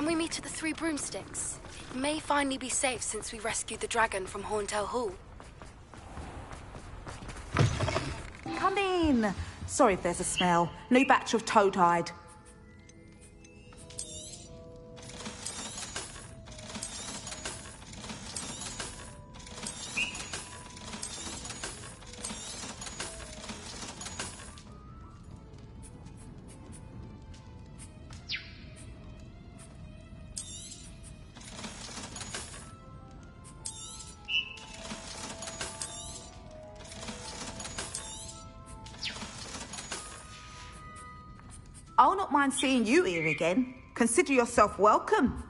Can we meet at the Three Broomsticks? It may finally be safe since we rescued the dragon from Horntail Hall. Come in. Sorry if there's a smell. New batch of toad hide. I'll not mind seeing you here again. Consider yourself welcome.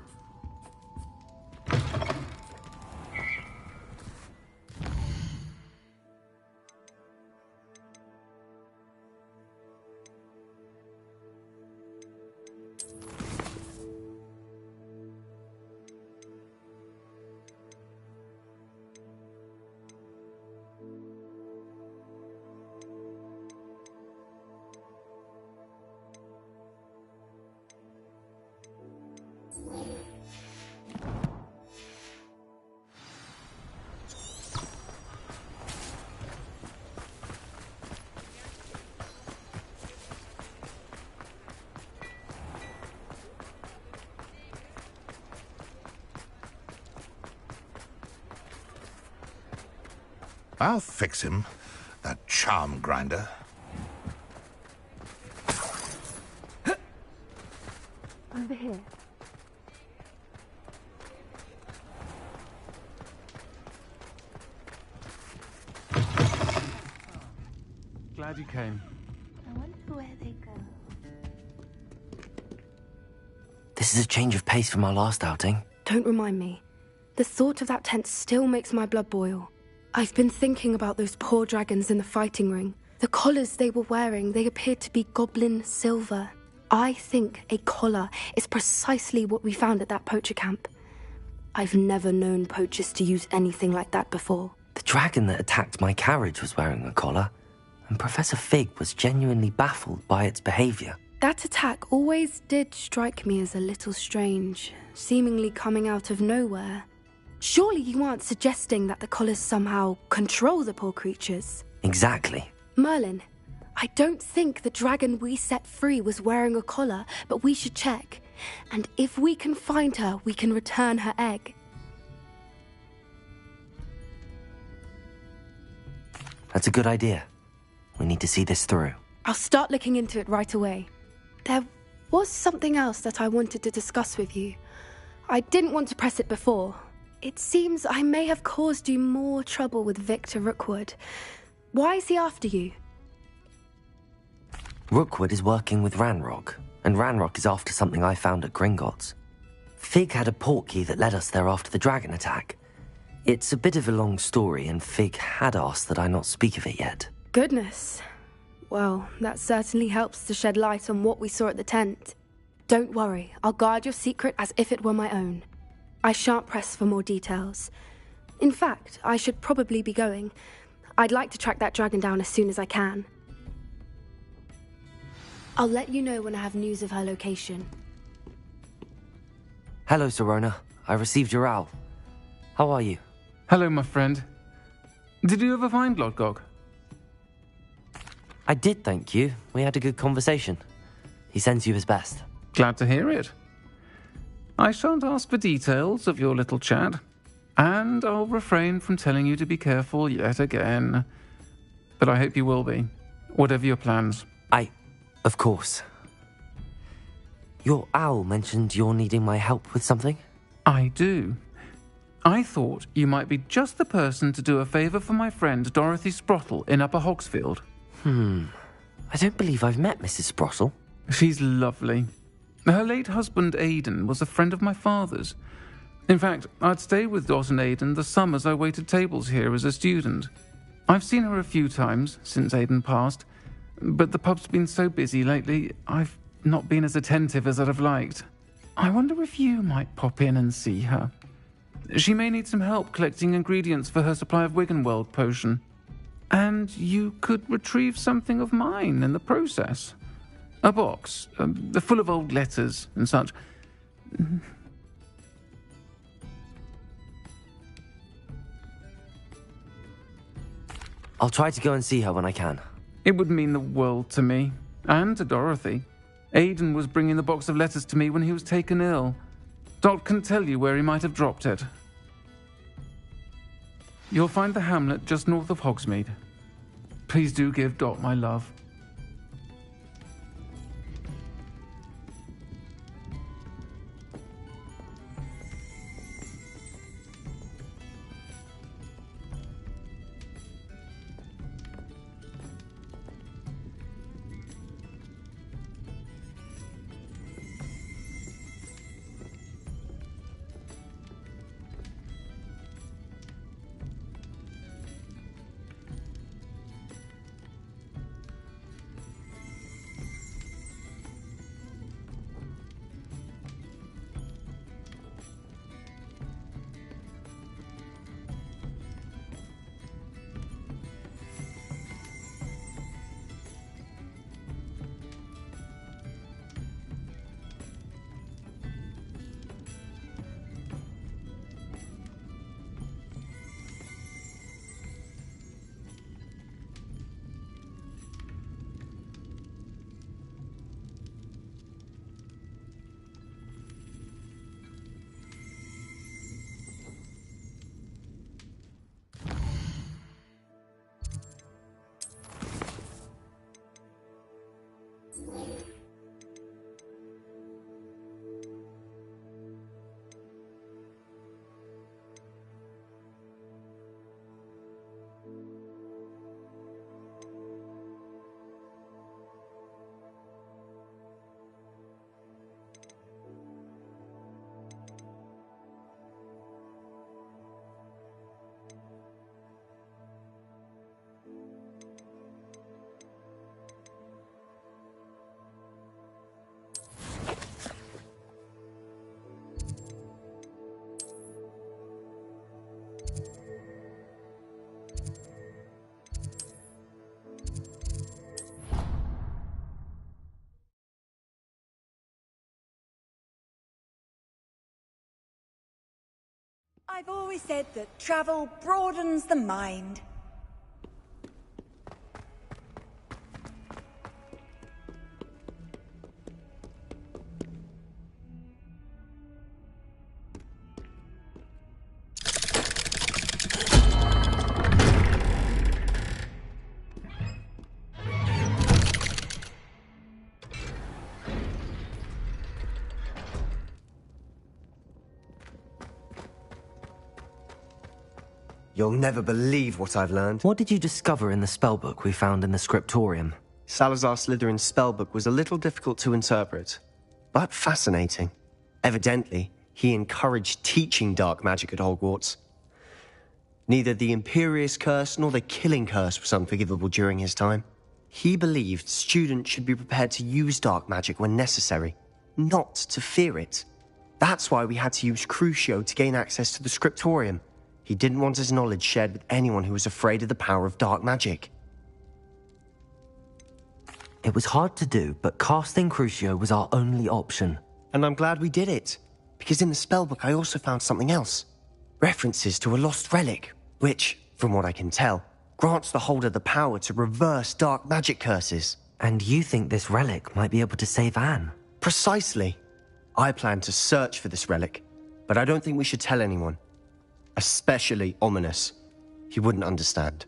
I'll fix him, that charm grinder. Over here. Glad you came. I wonder where they go. This is a change of pace from our last outing. Don't remind me. The thought of that tent still makes my blood boil. I've been thinking about those poor dragons in the fighting ring. The collars they were wearing, they appeared to be goblin silver. I think a collar is precisely what we found at that poacher camp. I've never known poachers to use anything like that before. The dragon that attacked my carriage was wearing a collar, and Professor Fig was genuinely baffled by its behavior. That attack always did strike me as a little strange, seemingly coming out of nowhere. Surely you aren't suggesting that the collars somehow control the poor creatures? Exactly. Merlin, I don't think the dragon we set free was wearing a collar, but we should check. And if we can find her, we can return her egg. That's a good idea. We need to see this through. I'll start looking into it right away. There was something else that I wanted to discuss with you. I didn't want to press it before. It seems I may have caused you more trouble with Victor Rookwood. Why is he after you? Rookwood is working with Ranrock, and Ranrock is after something I found at Gringotts. Fig had a portkey that led us there after the dragon attack. It's a bit of a long story, and Fig had asked that I not speak of it yet. Goodness. Well, that certainly helps to shed light on what we saw at the tent. Don't worry, I'll guard your secret as if it were my own. I shan't press for more details. In fact, I should probably be going. I'd like to track that dragon down as soon as I can. I'll let you know when I have news of her location. Hello, Serona. I received your owl. How are you? Hello, my friend. Did you ever find Lodgok? I did, thank you. We had a good conversation. He sends you his best. Glad to hear it. I shan't ask for details of your little chat, and I'll refrain from telling you to be careful yet again. But I hope you will be, whatever your plans. Of course. Your owl mentioned you're needing my help with something? I do. I thought you might be just the person to do a favour for my friend Dorothy Sprottle in Upper Hogsfield. I don't believe I've met Mrs. Sprottle. She's lovely. Her late husband Aidan was a friend of my father's. In fact, I'd stay with Dot and Aidan the summers I waited tables here as a student. I've seen her a few times since Aidan passed, but the pub's been so busy lately, I've not been as attentive as I'd have liked. I wonder if you might pop in and see her. She may need some help collecting ingredients for her supply of Wiggenweld potion. And you could retrieve something of mine in the process. A box, full of old letters and such. I'll try to go and see her when I can. It would mean the world to me, and to Dorothy. Aidan was bringing the box of letters to me when he was taken ill. Dot can tell you where he might have dropped it. You'll find the hamlet just north of Hogsmeade. Please do give Dot my love. I've always said that travel broadens the mind. You'll never believe what I've learned. What did you discover in the spellbook we found in the scriptorium? Salazar Slytherin's spellbook was a little difficult to interpret, but fascinating. Evidently, he encouraged teaching dark magic at Hogwarts. Neither the Imperious Curse nor the Killing Curse was unforgivable during his time. He believed students should be prepared to use dark magic when necessary, not to fear it. That's why we had to use Crucio to gain access to the scriptorium. He didn't want his knowledge shared with anyone who was afraid of the power of dark magic. It was hard to do, but casting Crucio was our only option. And I'm glad we did it, because in the spellbook I also found something else. References to a lost relic, which, from what I can tell, grants the holder the power to reverse dark magic curses. And you think this relic might be able to save Anne? Precisely. I plan to search for this relic, but I don't think we should tell anyone. Especially Ominous. He wouldn't understand.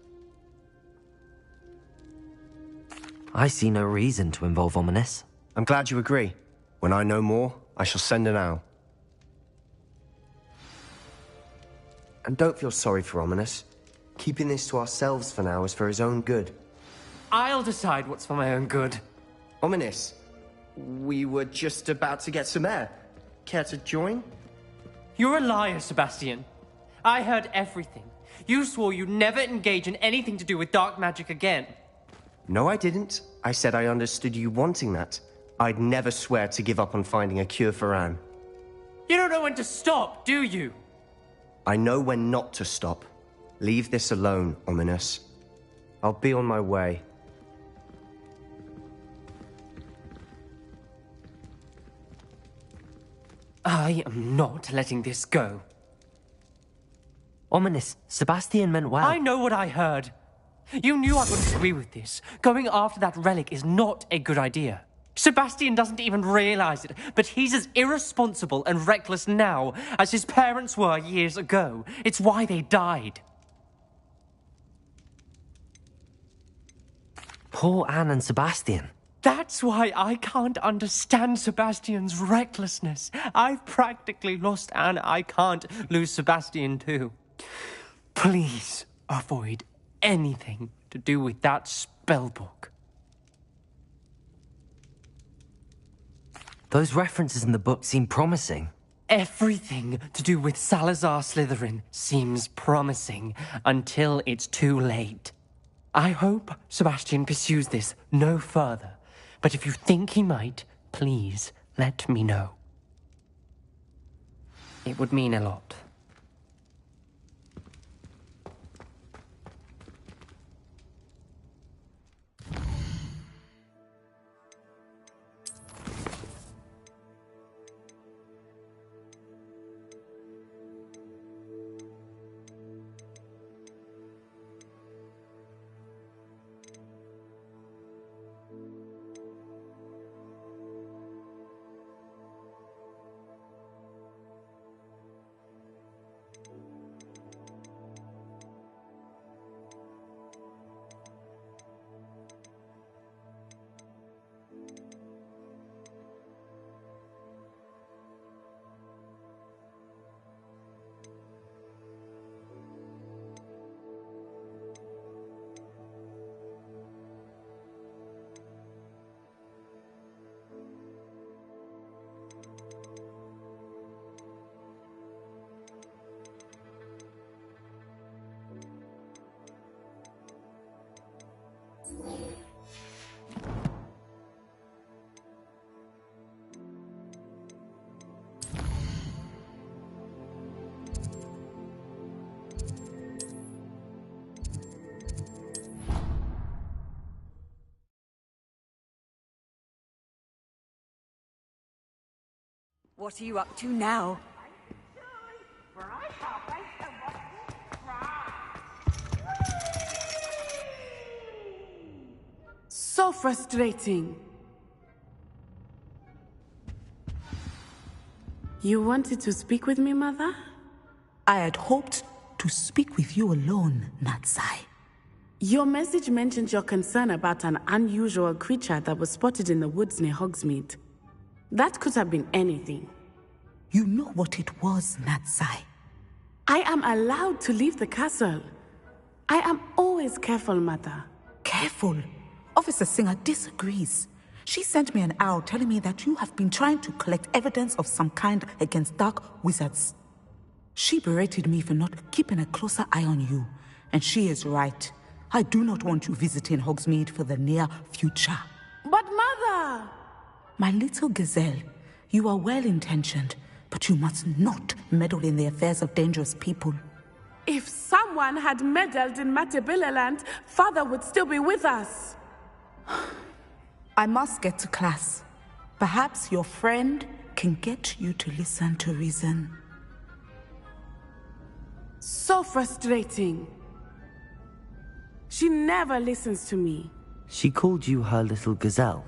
I see no reason to involve Ominous. I'm glad you agree. When I know more, I shall send an owl. And don't feel sorry for Ominous. Keeping this to ourselves for now is for his own good. I'll decide what's for my own good. Ominous, we were just about to get some air. Care to join? You're a liar, Sebastian. I heard everything. You swore you'd never engage in anything to do with dark magic again. No, I didn't. I said I understood you wanting that. I'd never swear to give up on finding a cure for Anne. You don't know when to stop, do you? I know when not to stop. Leave this alone, Ominous. I'll be on my way. I am not letting this go. Ominous. Sebastian meant well. I know what I heard. You knew I wouldn't agree with this. Going after that relic is not a good idea. Sebastian doesn't even realize it, but he's as irresponsible and reckless now as his parents were years ago. It's why they died. Poor Anne and Sebastian. That's why I can't understand Sebastian's recklessness. I've practically lost Anne. I can't lose Sebastian too. Please avoid anything to do with that spellbook. Those references in the book seem promising. Everything to do with Salazar Slytherin seems promising until it's too late. I hope Sebastian pursues this no further, but if you think he might, please let me know. It would mean a lot. What are you up to now? So frustrating. You wanted to speak with me, Mother? I had hoped to speak with you alone, Natsai. Your message mentioned your concern about an unusual creature that was spotted in the woods near Hogsmeade. That could have been anything. You know what it was, Natsai. I am allowed to leave the castle. I am always careful, Mother. Careful? Officer Singer disagrees. She sent me an owl telling me that you have been trying to collect evidence of some kind against dark wizards. She berated me for not keeping a closer eye on you, and she is right. I do not want you visiting Hogsmeade for the near future. But Mother! My little gazelle, you are well-intentioned, but you must not meddle in the affairs of dangerous people. If someone had meddled in Matabeleland, Father would still be with us. I must get to class. Perhaps your friend can get you to listen to reason. So frustrating. She never listens to me. She called you her little gazelle.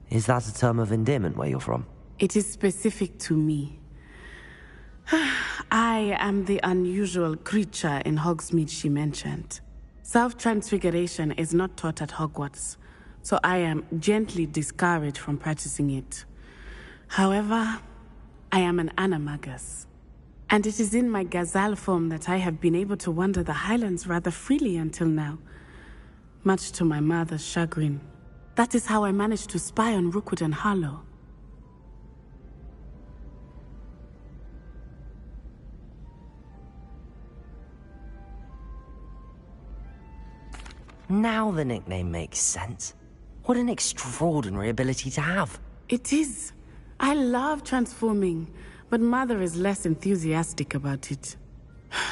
Is that a term of endearment where you're from? It is specific to me. I am the unusual creature in Hogsmeade she mentioned. Self-transfiguration is not taught at Hogwarts, so I am gently discouraged from practicing it. However, I am an animagus, and it is in my gazelle form that I have been able to wander the Highlands rather freely until now, much to my mother's chagrin. That is how I managed to spy on Rookwood and Harlow. Now the nickname makes sense. What an extraordinary ability to have. It is. I love transforming, but Mother is less enthusiastic about it.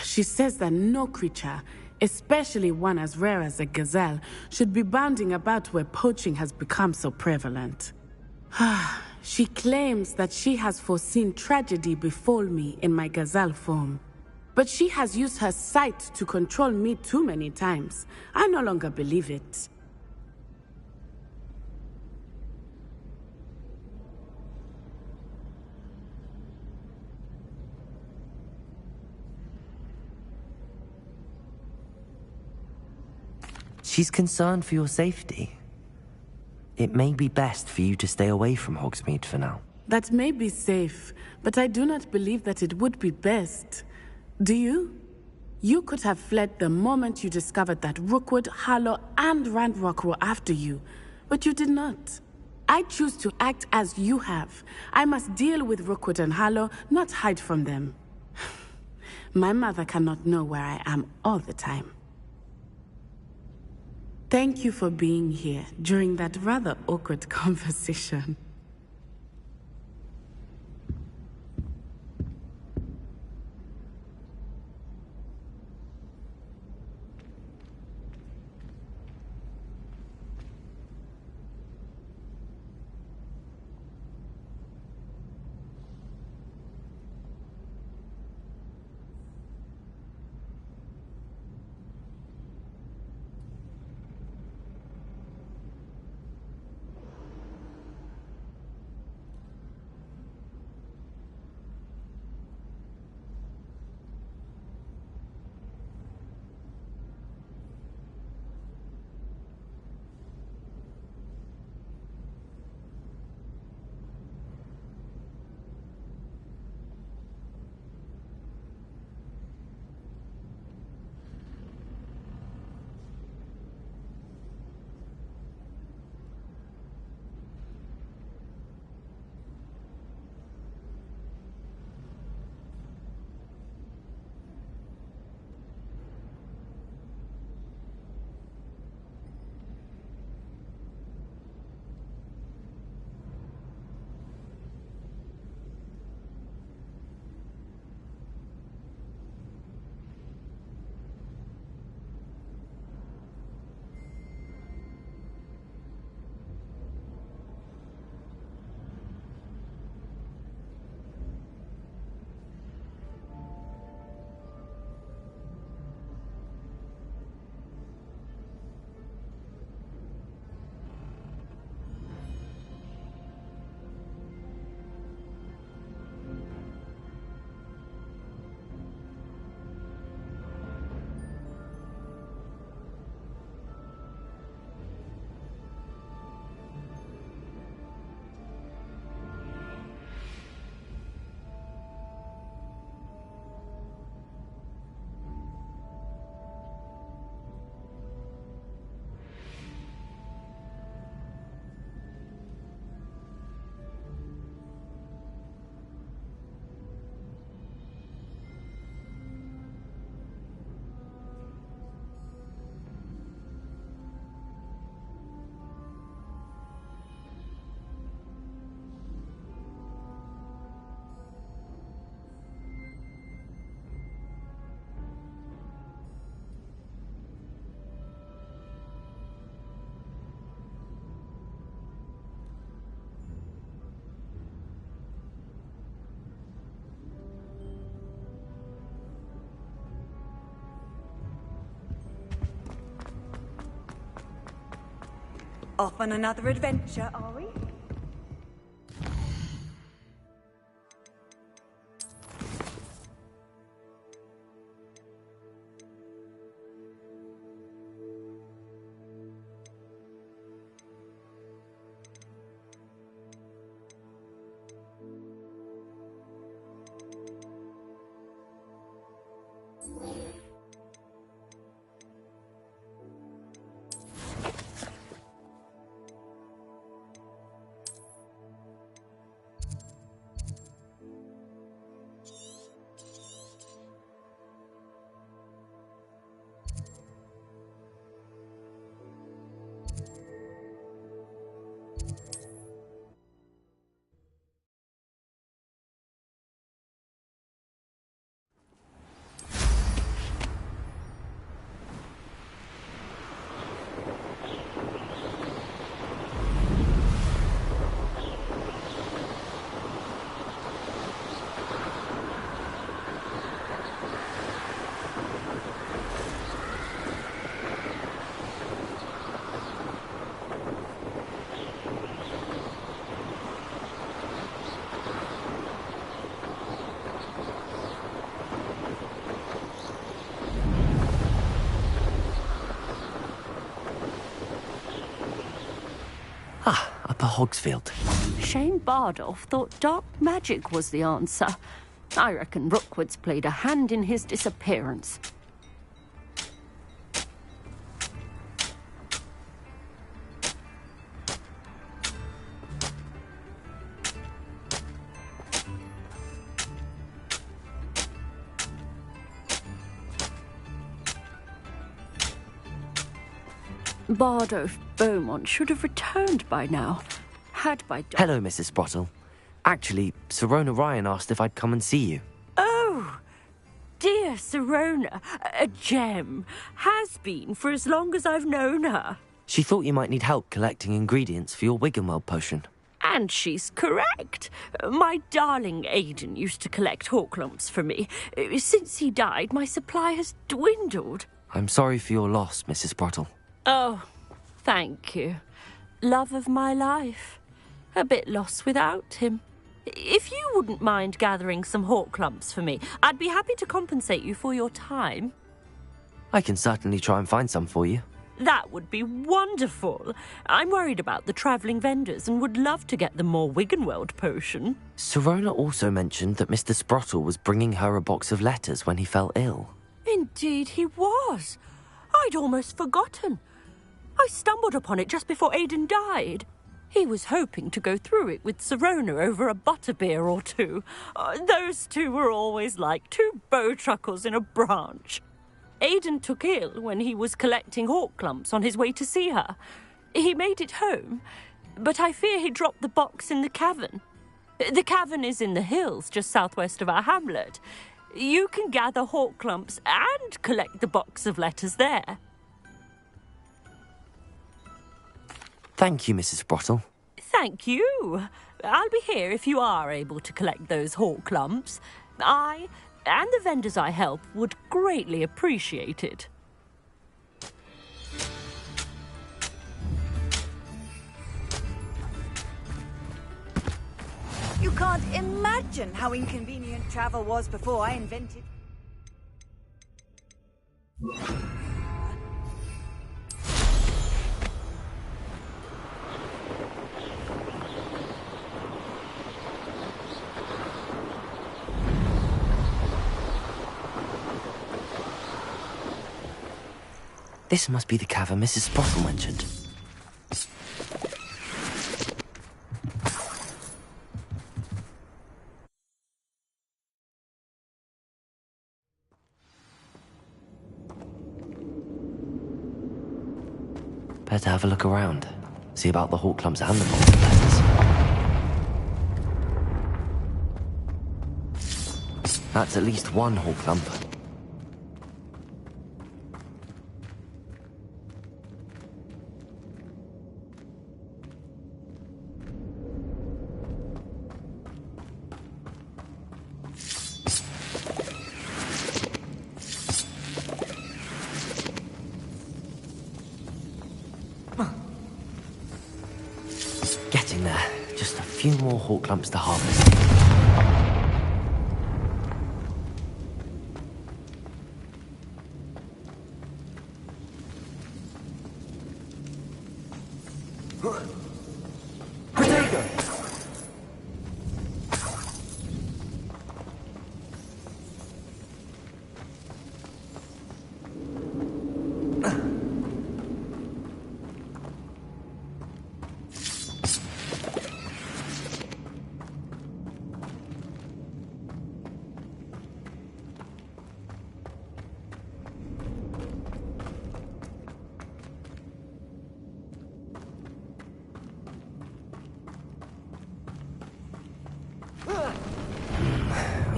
She says that no creature, especially one as rare as a gazelle, should be bounding about where poaching has become so prevalent. She claims that she has foreseen tragedy befall me in my gazelle form. But she has used her sight to control me too many times. I no longer believe it. She's concerned for your safety. It may be best for you to stay away from Hogsmeade for now. That may be safe, but I do not believe that it would be best. Do you? You could have fled the moment you discovered that Rookwood, Harlow, and Ranrock were after you, but you did not. I choose to act as you have. I must deal with Rookwood and Harlow, not hide from them. My mother cannot know where I am all the time. Thank you for being here during that rather awkward conversation. Off on another adventure, are we? Upper Hogsfield. Shane Bardolph thought dark magic was the answer. I reckon Rookwood's played a hand in his disappearance. Bardolph Beaumont should have returned by now. Had by... Hello, Mrs. Sprottle. Actually, Sirona Ryan asked if I'd come and see you. Oh, dear Sirona. A gem. Has been for as long as I've known her. She thought you might need help collecting ingredients for your Wiggenweld potion. And she's correct. My darling Aidan used to collect Horklumps for me. Since he died, my supply has dwindled. I'm sorry for your loss, Mrs. Sprottle. Oh, thank you. Love of my life. A bit lost without him. If you wouldn't mind gathering some Horklumps for me, I'd be happy to compensate you for your time. I can certainly try and find some for you. That would be wonderful. I'm worried about the travelling vendors and would love to get them more Wiggenweld potion. Sirona also mentioned that Mr. Sprottle was bringing her a box of letters when he fell ill. Indeed he was. I'd almost forgotten. I stumbled upon it just before Aidan died. He was hoping to go through it with Sirona over a butterbeer or two. Those two were always like two bowtruckles in a branch. Aidan took ill when he was collecting Horklumps on his way to see her. He made it home, but I fear he dropped the box in the cavern. The cavern is in the hills just southwest of our hamlet. You can gather Horklumps and collect the box of letters there. Thank you, Mrs. Sprottle. Thank you. I'll be here if you are able to collect those Horklumps. I and the vendors I help would greatly appreciate it. You can't imagine how inconvenient travel was before I invented... This must be the cavern Mrs. Sprottle mentioned. Better have a look around. See about the Horklumps and the box of letters. That's at least one Horklump. Getting there. Just a few more Horklumps to harvest.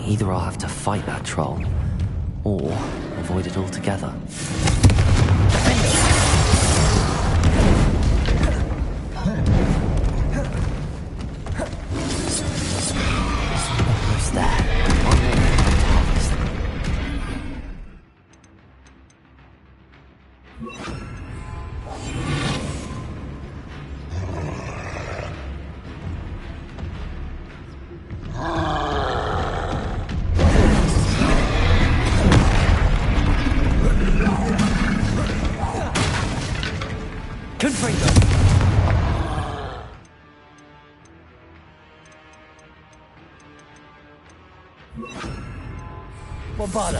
Either I'll have to fight that troll, or avoid it altogether. Almost there. One more to harvest. Bombarda.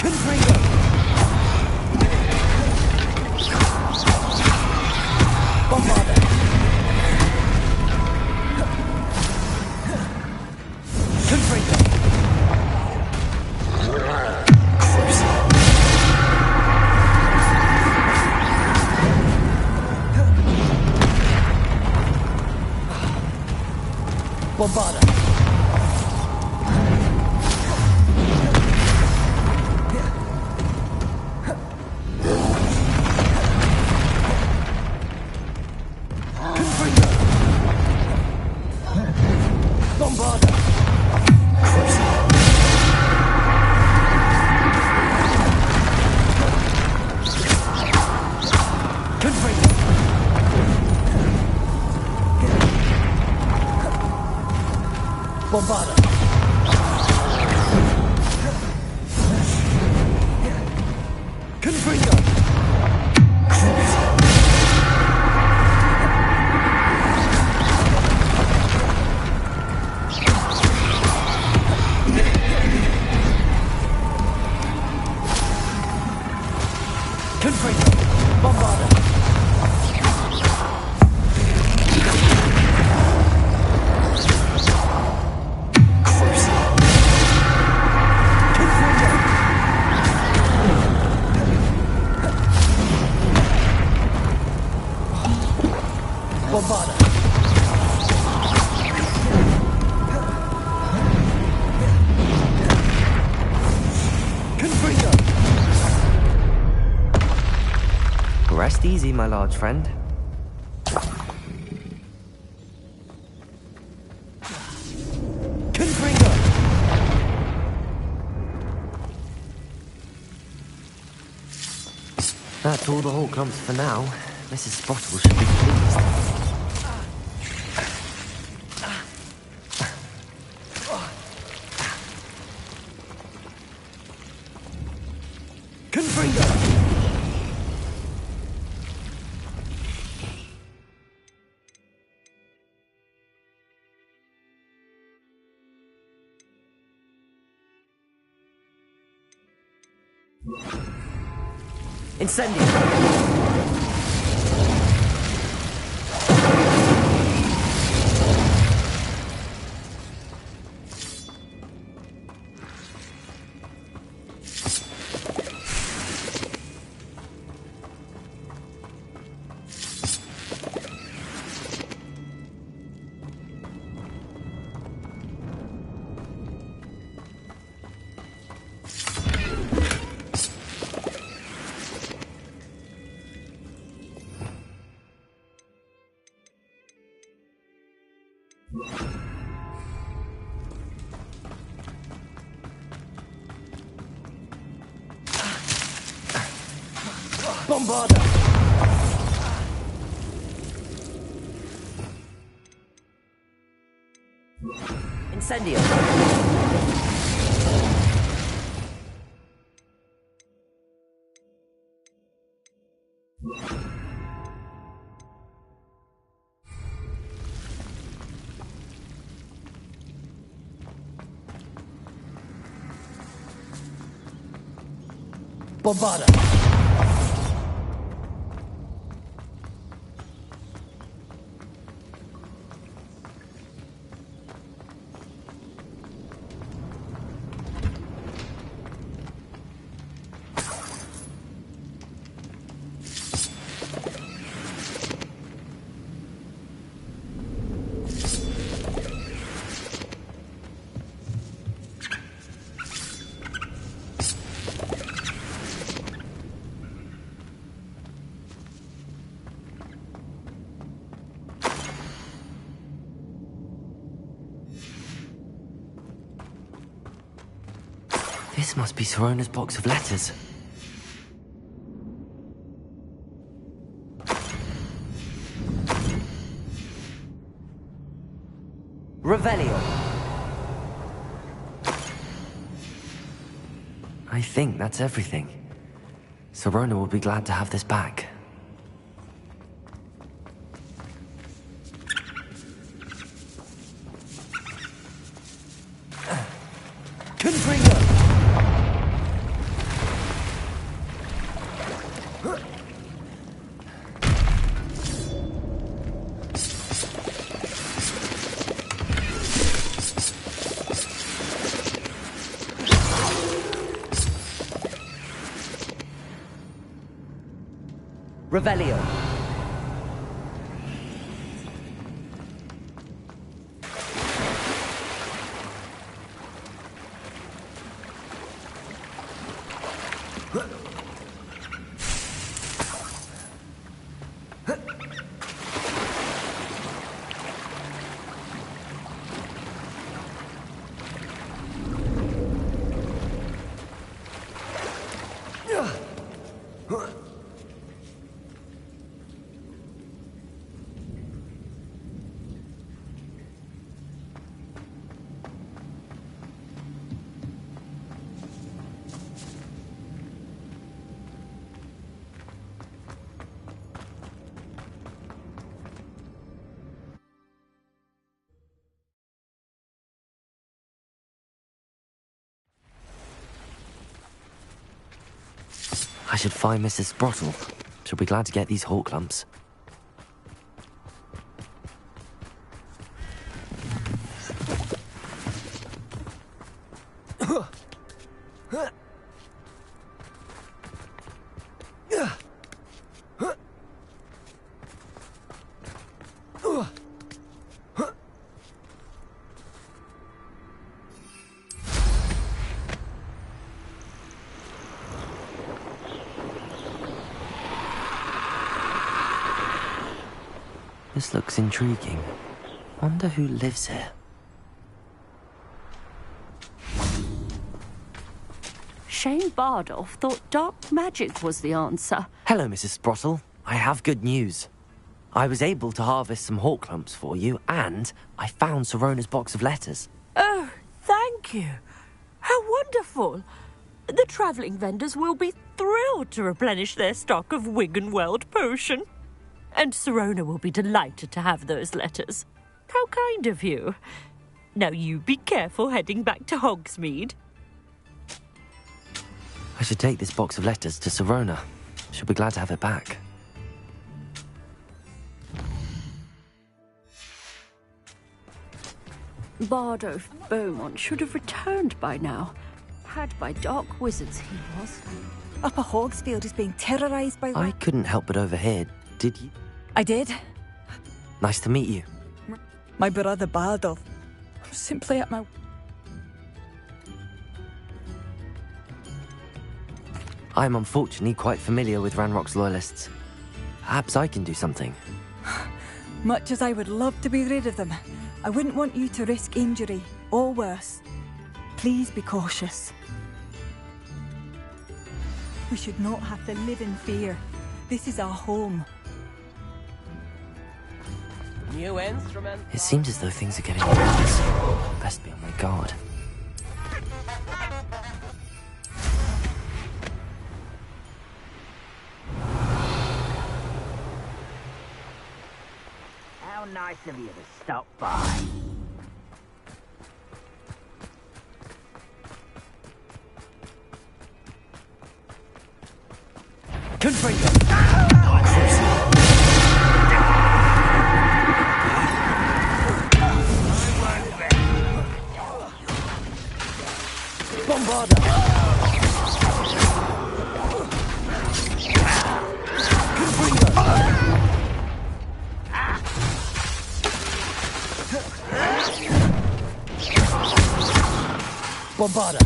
Confringo. Bombarda. Confringo. Bombarda. Confringo. Bombarda. Confringo. Bombarda. Confringo. Confringo. Bombarda. Bombarda. Confringo. Rest easy, my large friend. Confringo. That's all the Hawk clumps for now. Mrs. Spottle should be pleased. Confringo. Incendio! Bombarda. Incendio! Bombarda. This must be Sorona's box of letters. Revelio. I think that's everything. Sorona will be glad to have this back. Revelio. I should find Mrs. Sprottle. She'll be glad to get these hawk lumps. This looks intriguing. Wonder who lives here. Shane Bardolph thought dark magic was the answer. Hello, Mrs. Sprottle. I have good news. I was able to harvest some hawk lumps for you, and I found Sirona's box of letters. Oh, thank you. How wonderful. The travelling vendors will be thrilled to replenish their stock of Wiggenweld potion. And Sirona will be delighted to have those letters. How kind of you. Now you be careful heading back to Hogsmeade. I should take this box of letters to Sirona. She'll be glad to have it back. Bardolph Beaumont should have returned by now. Had by dark wizards he was. Upper Hogsfield is being terrorised by... I couldn't help but overhear, did you? I did. Nice to meet you. My brother Bardolph. Simply at my... I'm unfortunately quite familiar with Ranrock's loyalists. Perhaps I can do something. Much as I would love to be rid of them, I wouldn't want you to risk injury, or worse. Please be cautious. We should not have to live in fear. This is our home. New instrument. It seems as though things are getting worse. Best be on my guard. How nice of you to stop by. Bombarda!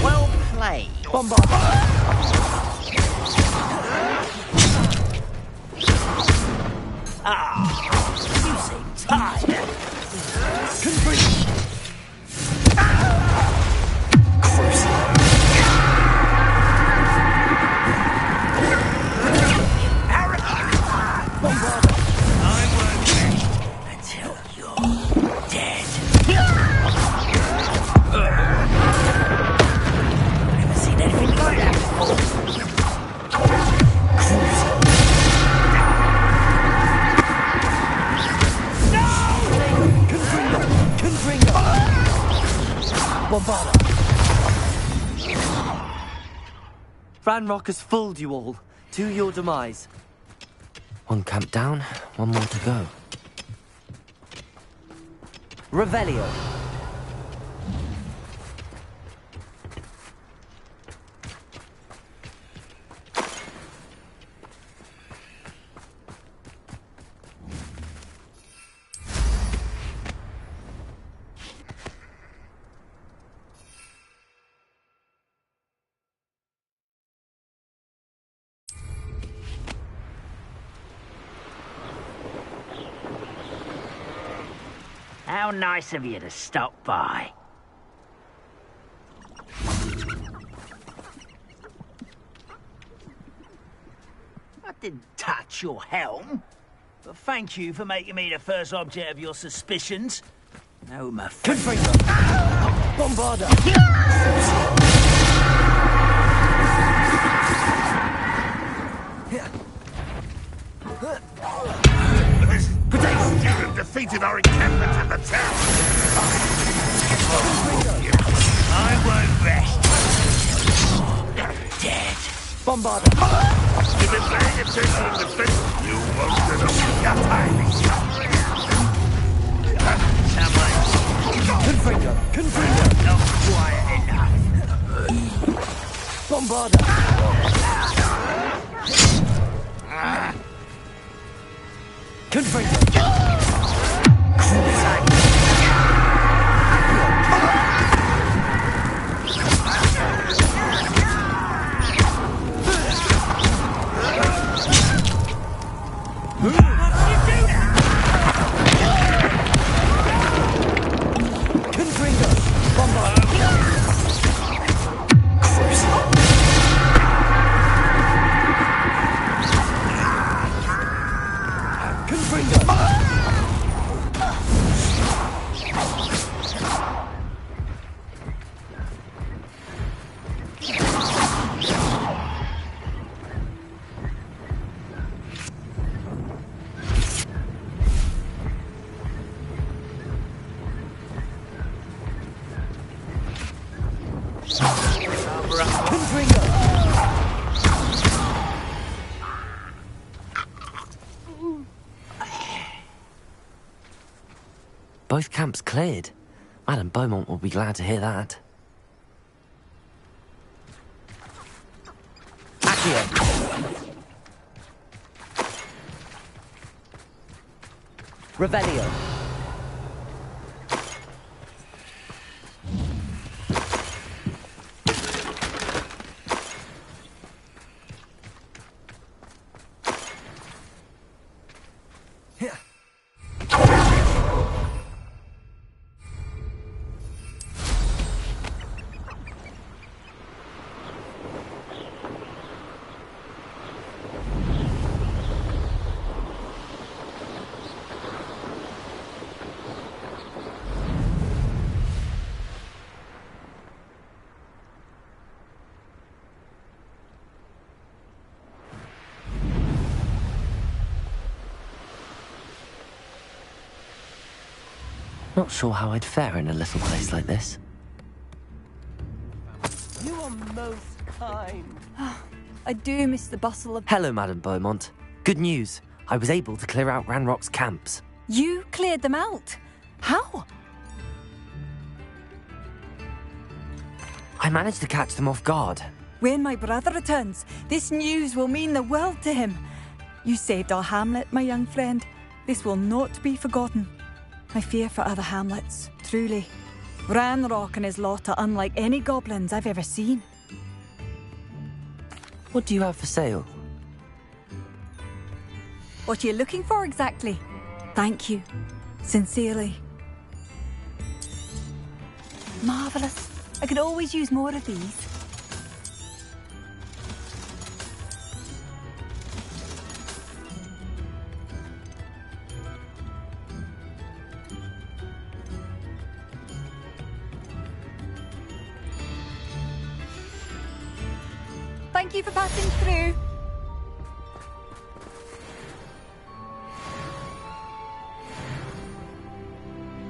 Well played. You seem tired. Until you're dead. Never seen anything like that before. Bombarda! Ranrock has fooled you all, to your demise. One camp down, one more to go. Revelio. How nice of you to stop by. I didn't touch your helm, but thank you for making me the first object of your suspicions. No, my friend. Bombarda! You have defeated our encampment in the town! I won't rest. Dead. Bombarda! You've been paying attention in the face. You won't get up your tiny Confringo! Confringo! Not quiet enough. Bombarda! Confringo! Both camps cleared. Madame Beaumont will be glad to hear that. Accio! Revelio! Not sure how I'd fare in a little place like this. You are most kind. I do miss the bustle of... Hello, Madame Beaumont. Good news. I was able to clear out Ranrock's camps. You cleared them out? How? I managed to catch them off guard. When my brother returns, this news will mean the world to him. You saved our hamlet, my young friend. This will not be forgotten. I fear for other hamlets, truly. Ranrock and his lot are unlike any goblins I've ever seen. What do you have for sale? What are you looking for exactly? Thank you. Sincerely. Marvellous. I could always use more of these. Thank you for passing through.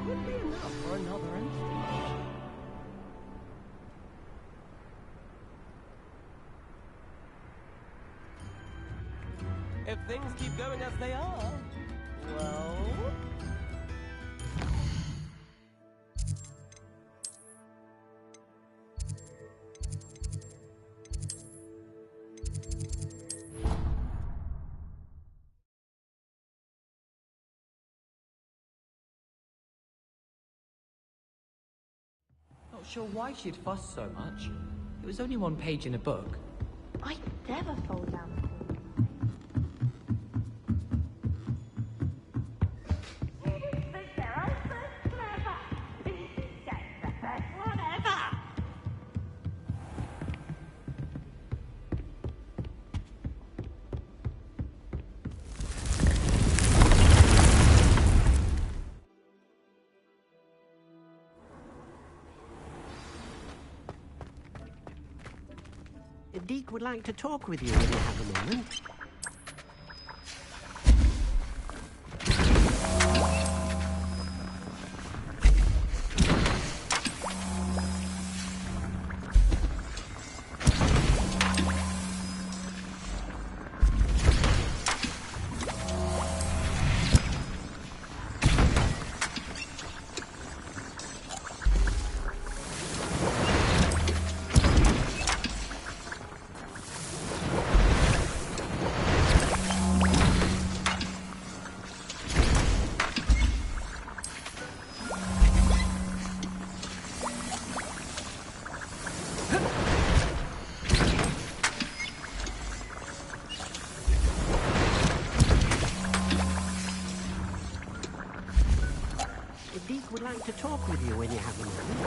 Could be enough for another instance. If things keep going as they are, well... Not sure why she'd fuss so much. It was only one page in a book. I'd never fall down. Deke would like to talk with you when you have a moment. Deke would like to talk with you when you have a moment.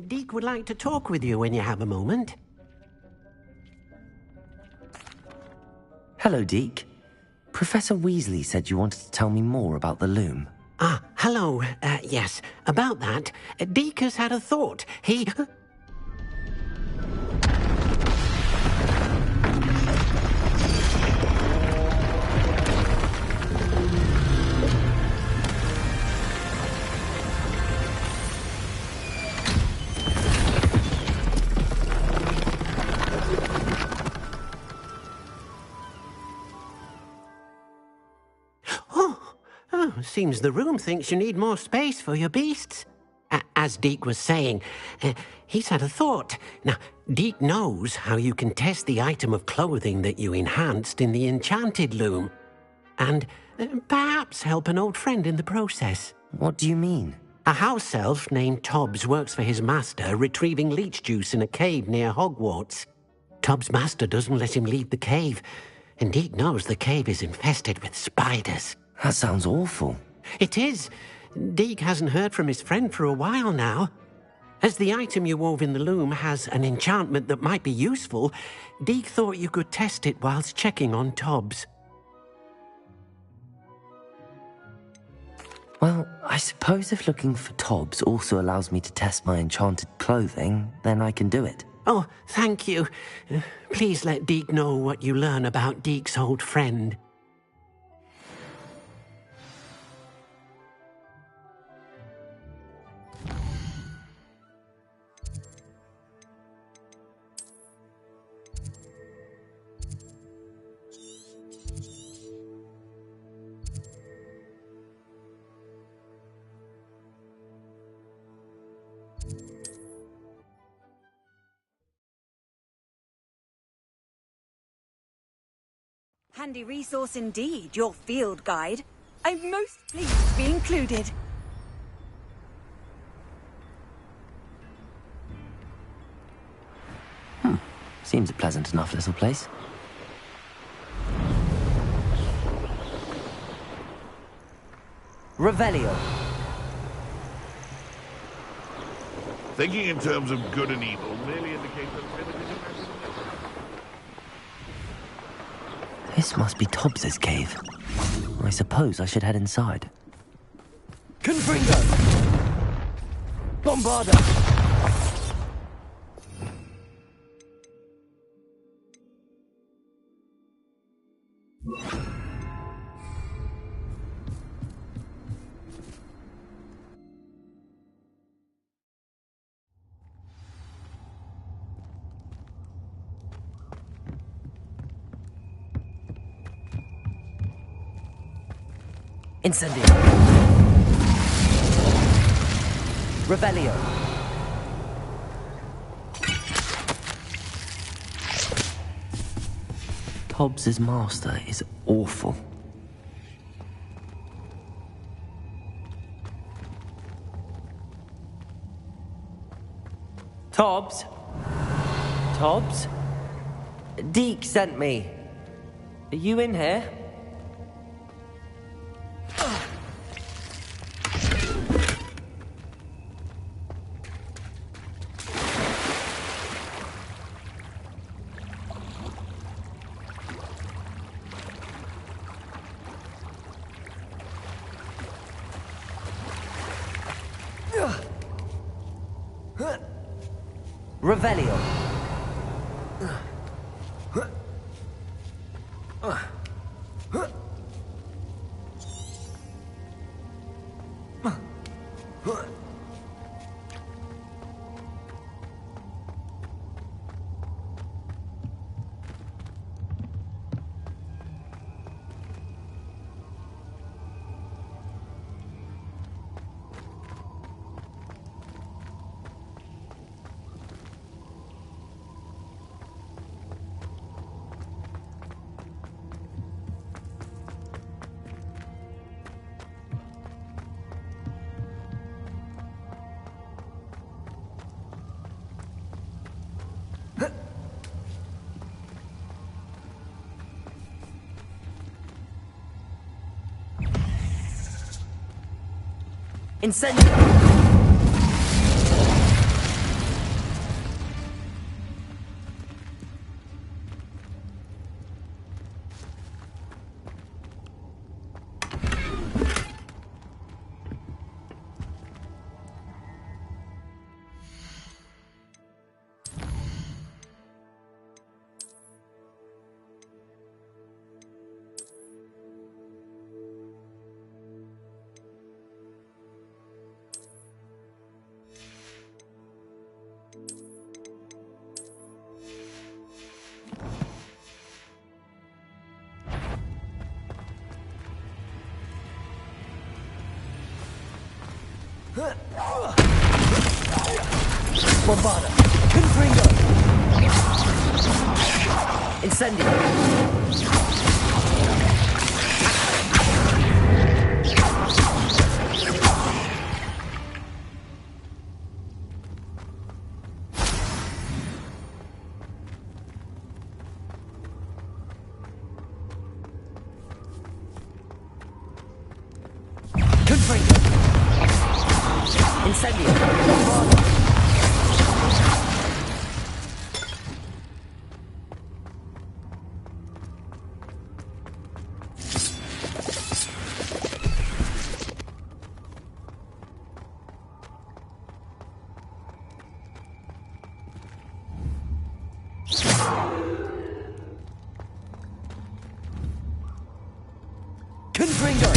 Deke would like to talk with you when you have a moment. Hello, Deke. Professor Weasley said you wanted to tell me more about the loom. Ah, hello. Yes, about that. Deke has had a thought. He... Seems the room thinks you need more space for your beasts. As Deke was saying, he's had a thought. Now, Deke knows how you can test the item of clothing that you enhanced in the enchanted loom. And perhaps help an old friend in the process. What do you mean? A house elf named Tobbs works for his master, retrieving leech juice in a cave near Hogwarts. Tobbs' master doesn't let him leave the cave, and Deke knows the cave is infested with spiders. That sounds awful. It is. Deke hasn't heard from his friend for a while now. As the item you wove in the loom has an enchantment that might be useful, Deke thought you could test it whilst checking on Tobbs. Well, I suppose if looking for Tobbs also allows me to test my enchanted clothing, then I can do it. Oh, thank you. Please let Deke know what you learn about Deke's old friend. Handy resource indeed, your field guide. I'm most pleased to be included. Seems a pleasant enough little place. Revelio. Thinking in terms of good and evil merely indicates that limited imagination. This must be Tobbs's cave. I suppose I should head inside. Confringo! Bombarda! Incendio. Revelio. Tobbs's master is awful. Tobbs? Tobbs? Deke sent me. Are you in here? Revelio. Incendio! Bombarda! Confringo! Incendio! Confringo! Incendio! Bombarda! Confringo!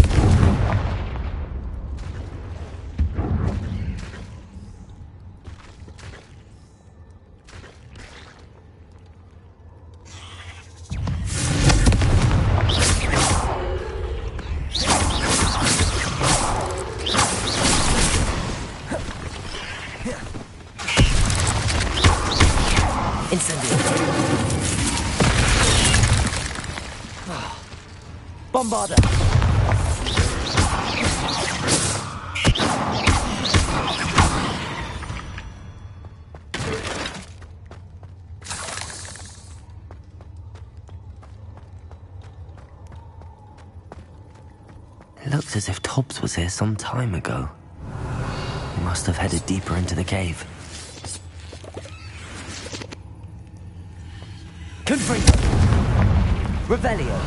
Bombarder! It looks as if Tobbs was here some time ago. He must have headed deeper into the cave. Confringo! Revelio!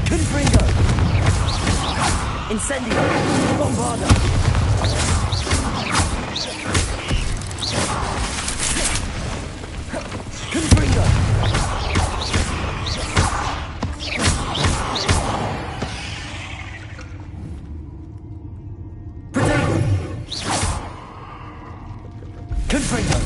Confringo! Incendio! Bombarder! Confringo! Protego! Confringo!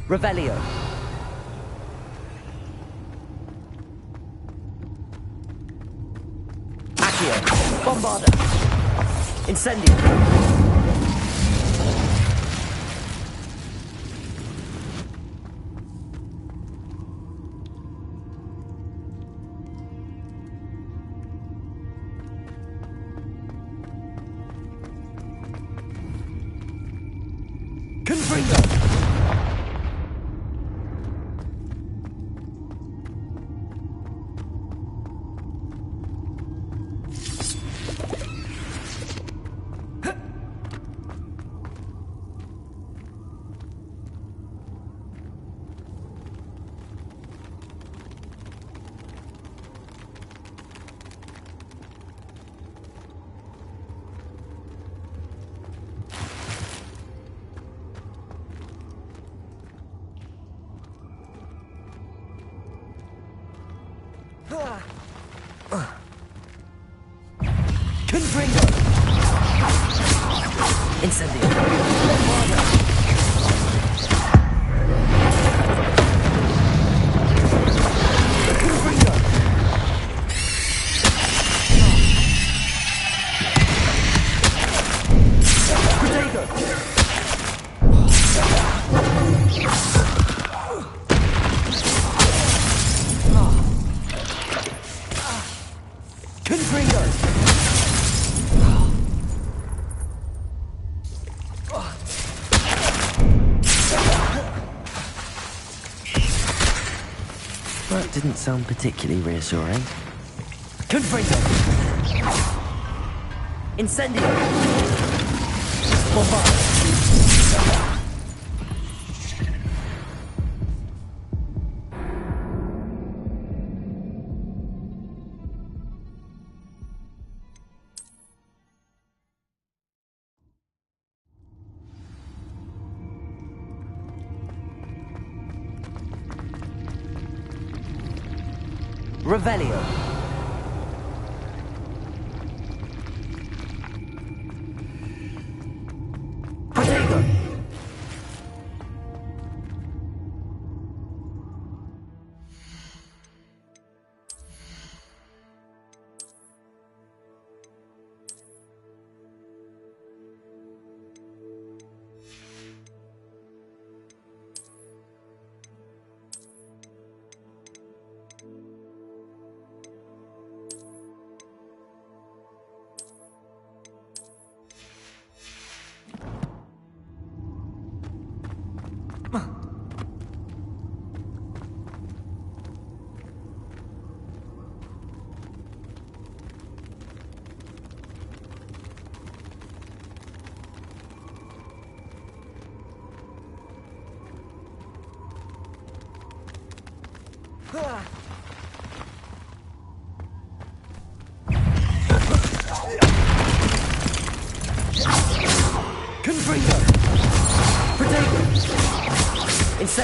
Revelio. Accio. Bombarder. Incendio. Confringo. Confringo! Incendio! Bombarder! Confringo! Protego! Confringo! That didn't sound particularly reassuring. Confringo! Incendio! Bombarder! Revelio. Protego.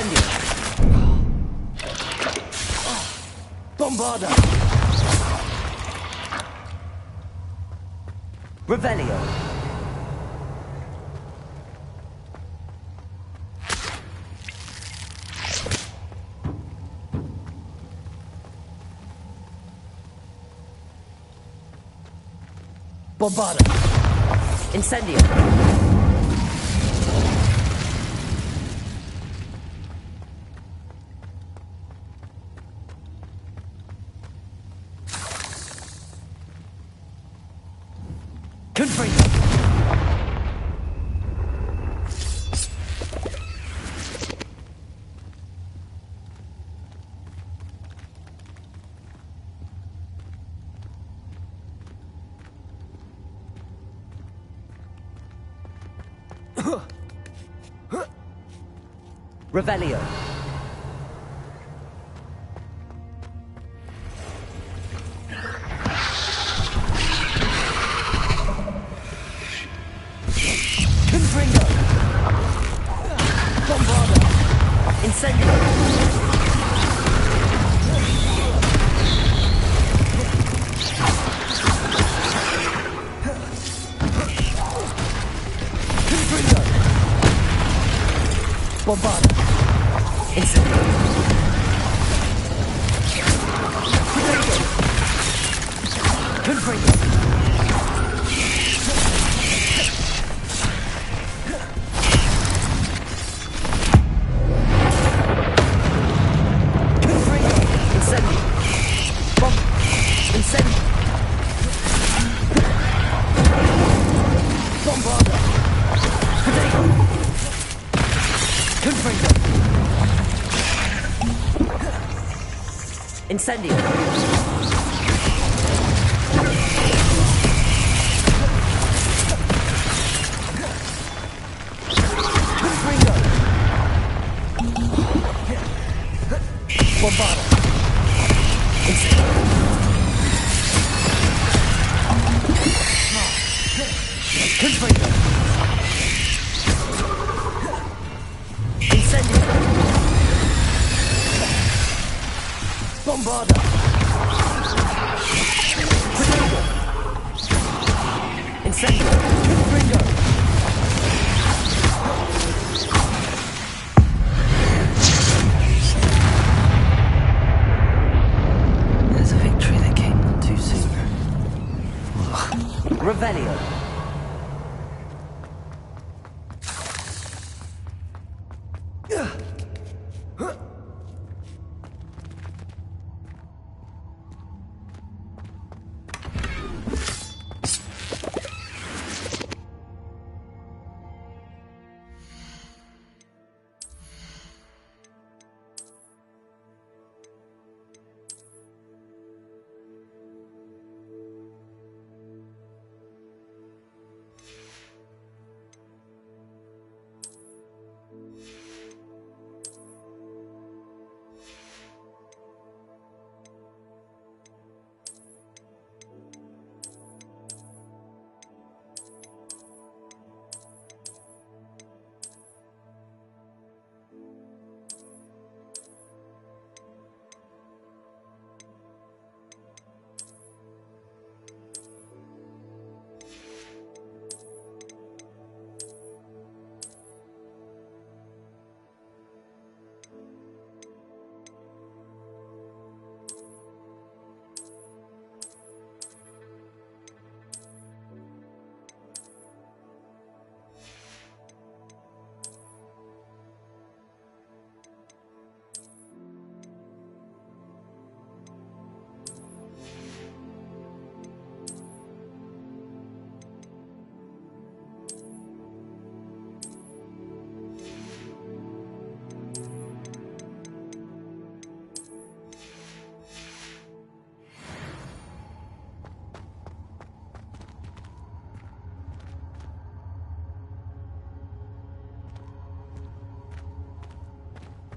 Incendio. Bombarda. Revelio. Bombarda. Incendio. Confringo. Revelio. Confringo. Bombarda. Incendio. Confringo. Bombarda. Incendio. Confringo. Incendio. Bomb. Incendio. Bombarda. Confringo. Incendio. Confringo. Bombarda. Confringo. Incendio. Bombarda. Incendio. Confringo. There's a victory that came none too soon. Revelio.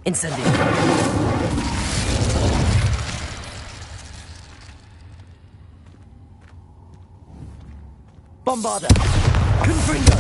Incendio. Bombarda. Confringo.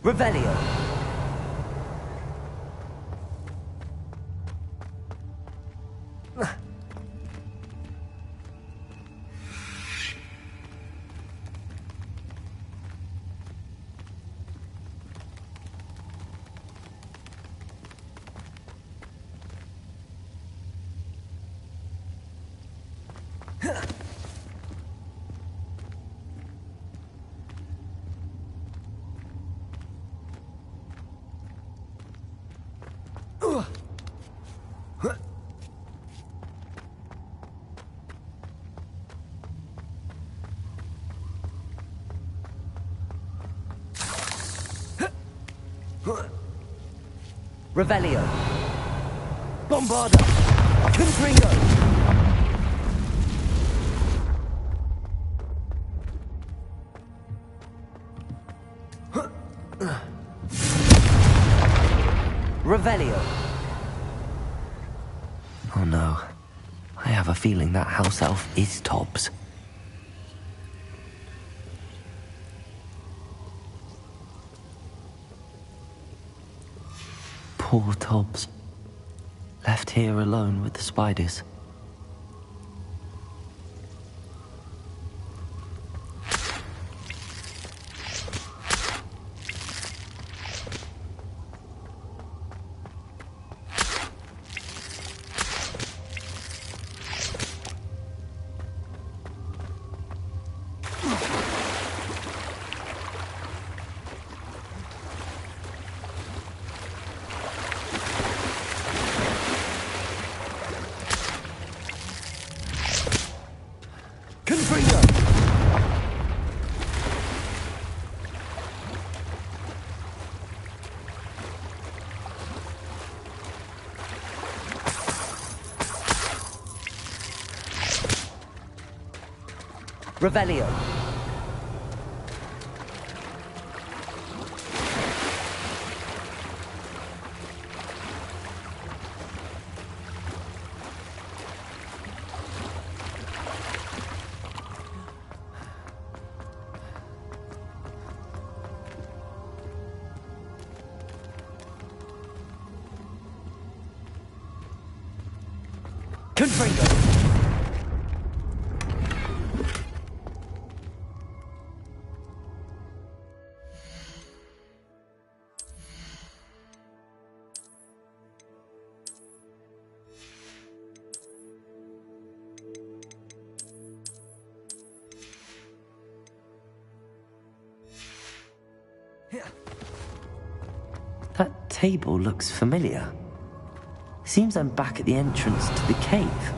Revelio. Revelio. Bombarda. Confringo. Revelio. Oh no. I have a feeling that house elf is Tobbs. Poor Tobbs. Left here alone with the spiders. Revelio. Confringo. That table looks familiar. Seems I'm back at the entrance to the cave.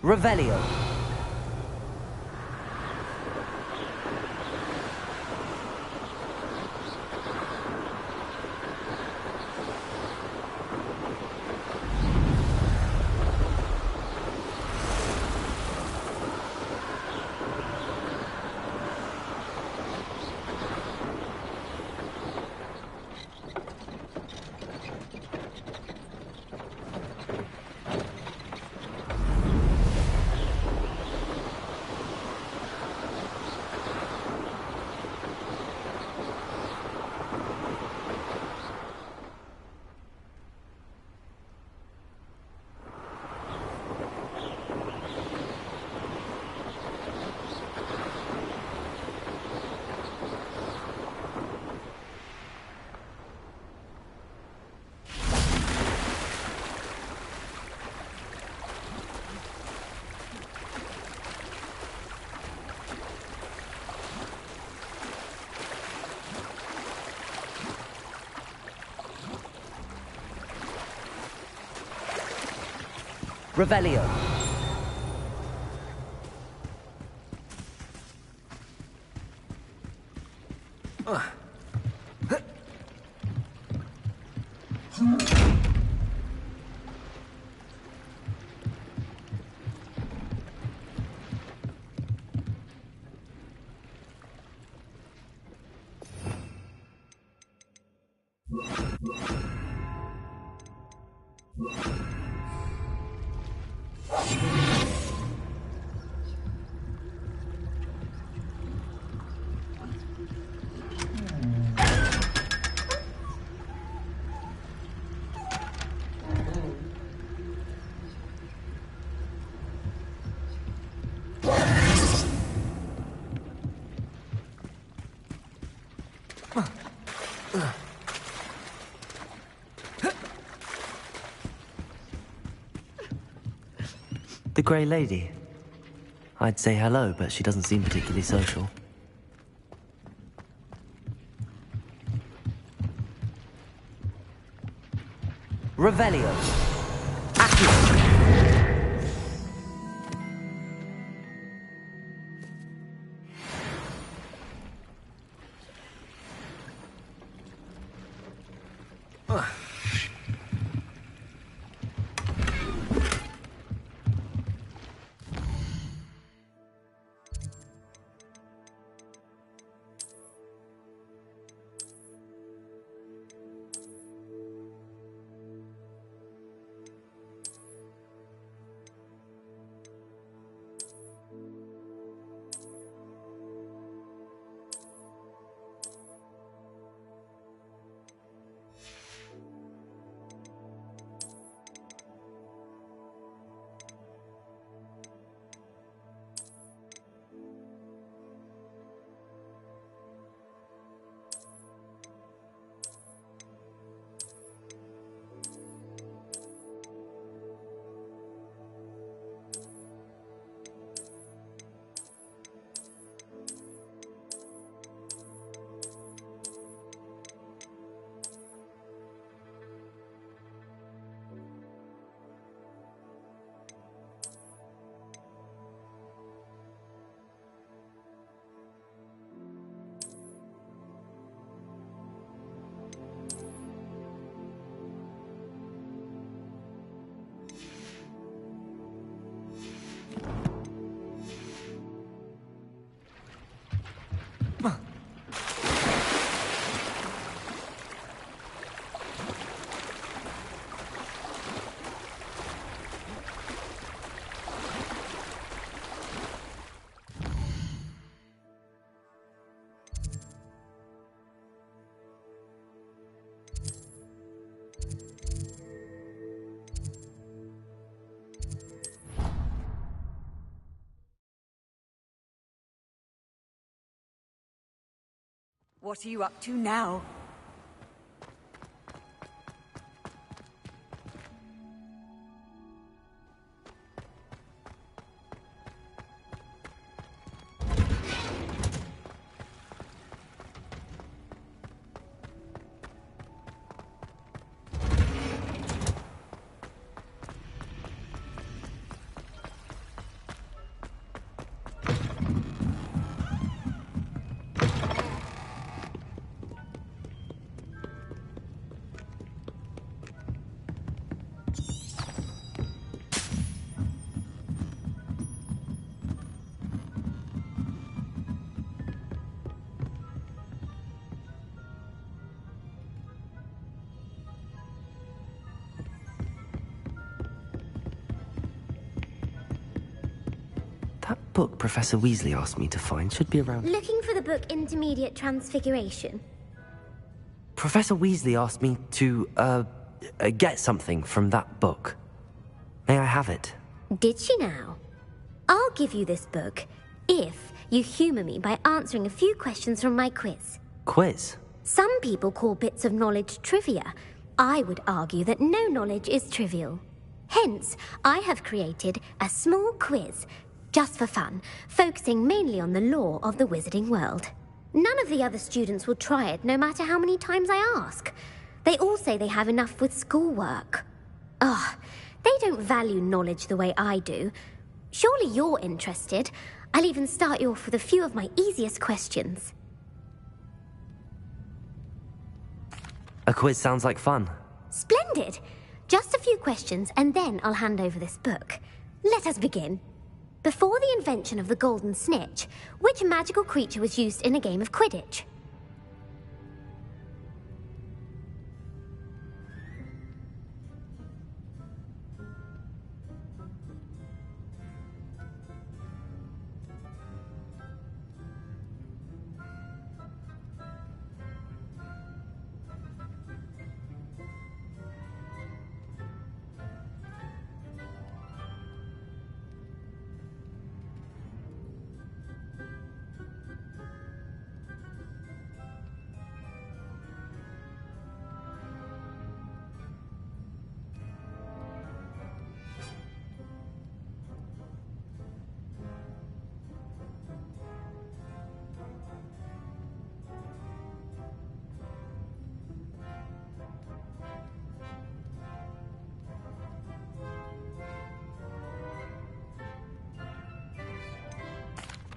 Revelio. Revelio. The Grey Lady. I'd say hello, but she doesn't seem particularly social. Revelio. What are you up to now? That book Professor Weasley asked me to find should be around... Looking for the book Intermediate Transfiguration? Professor Weasley asked me to, get something from that book. May I have it? Did she now? I'll give you this book if you humour me by answering a few questions from my quiz. Quiz? Some people call bits of knowledge trivia. I would argue that no knowledge is trivial. Hence, I have created a small quiz, just for fun, focusing mainly on the lore of the wizarding world. None of the other students will try it, no matter how many times I ask. They all say they have enough with schoolwork. Ugh, they don't value knowledge the way I do. Surely you're interested. I'll even start you off with a few of my easiest questions. A quiz sounds like fun. Splendid! Just a few questions, and then I'll hand over this book. Let us begin. Before the invention of the golden snitch, which magical creature was used in a game of Quidditch?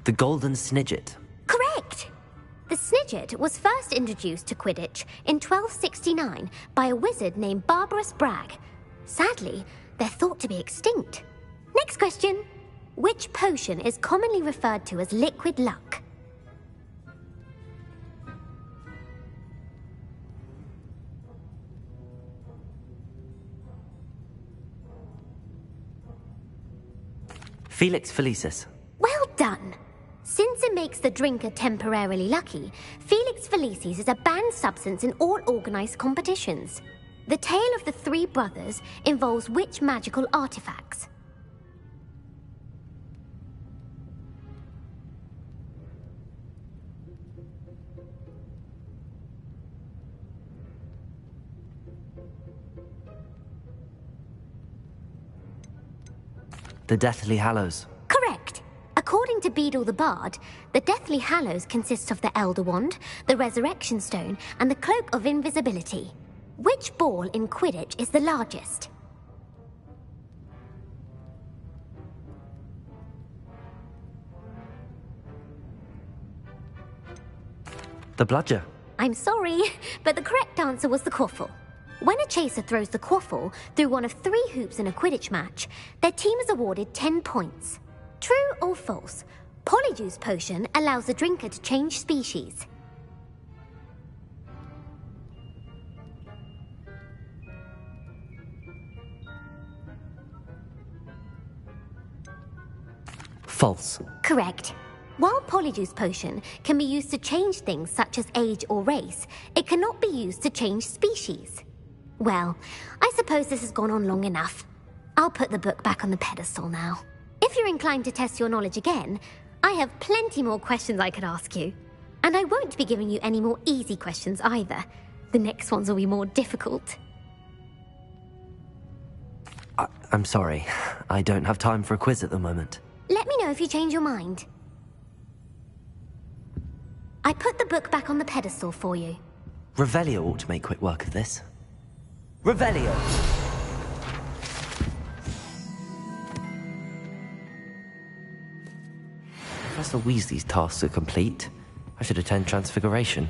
The Golden Snidget. Correct! The Snidget was first introduced to Quidditch in 1269 by a wizard named Barbarous Bragg. Sadly, they're thought to be extinct. Next question. Which potion is commonly referred to as liquid luck? Felix Felicis. Well done! Since it makes the drinker temporarily lucky, Felix Felicis is a banned substance in all organised competitions. The tale of the three brothers involves which magical artifacts? The Deathly Hallows. Correct! According to Beadle the Bard, the Deathly Hallows consists of the Elder Wand, the Resurrection Stone, and the Cloak of Invisibility. Which ball in Quidditch is the largest? The Bludger. I'm sorry, but the correct answer was the quaffle. When a chaser throws the quaffle through one of 3 hoops in a Quidditch match, their team is awarded 10 points. True or false? Polyjuice Potion allows the drinker to change species. False. Correct. While Polyjuice Potion can be used to change things such as age or race, it cannot be used to change species. Well, I suppose this has gone on long enough. I'll put the book back on the pedestal now. If you're inclined to test your knowledge again, I have plenty more questions I could ask you. And I won't be giving you any more easy questions either. The next ones will be more difficult. I'm sorry. I don't have time for a quiz at the moment. Let me know if you change your mind. I put the book back on the pedestal for you. Revelio ought to make quick work of this. Revelio. Professor Weasley's tasks are complete. I should attend Transfiguration.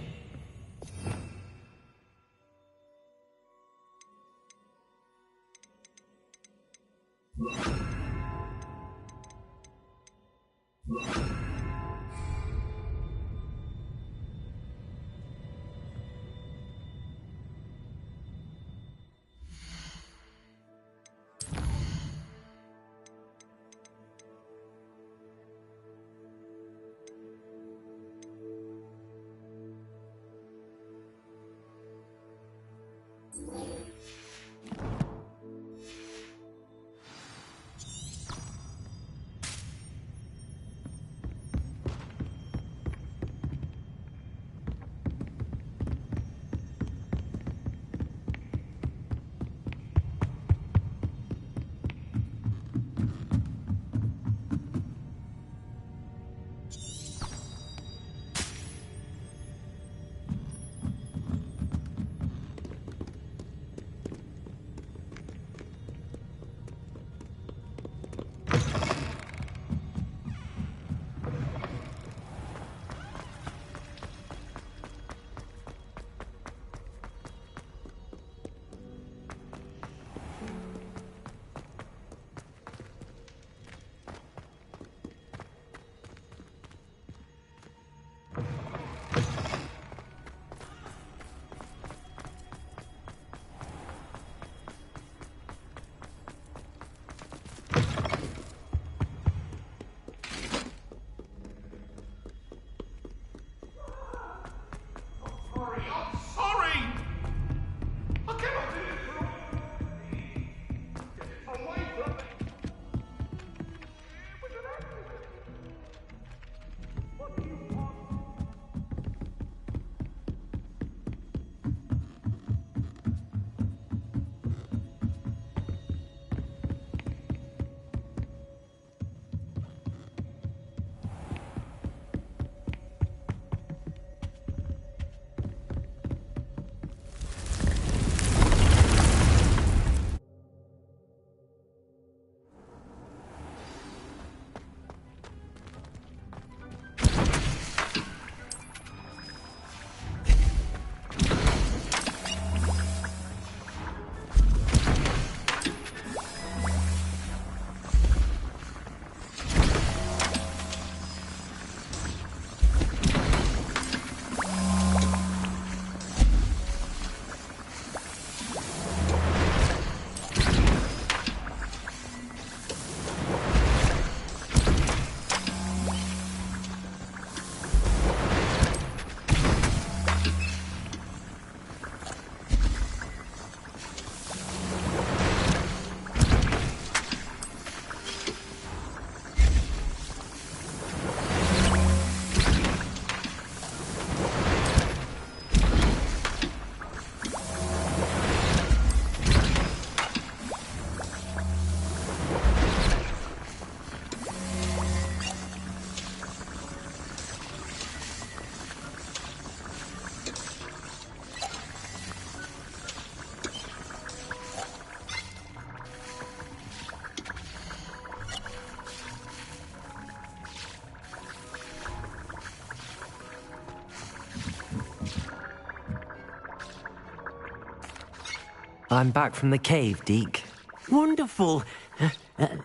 I'm back from the cave, Deke. Wonderful.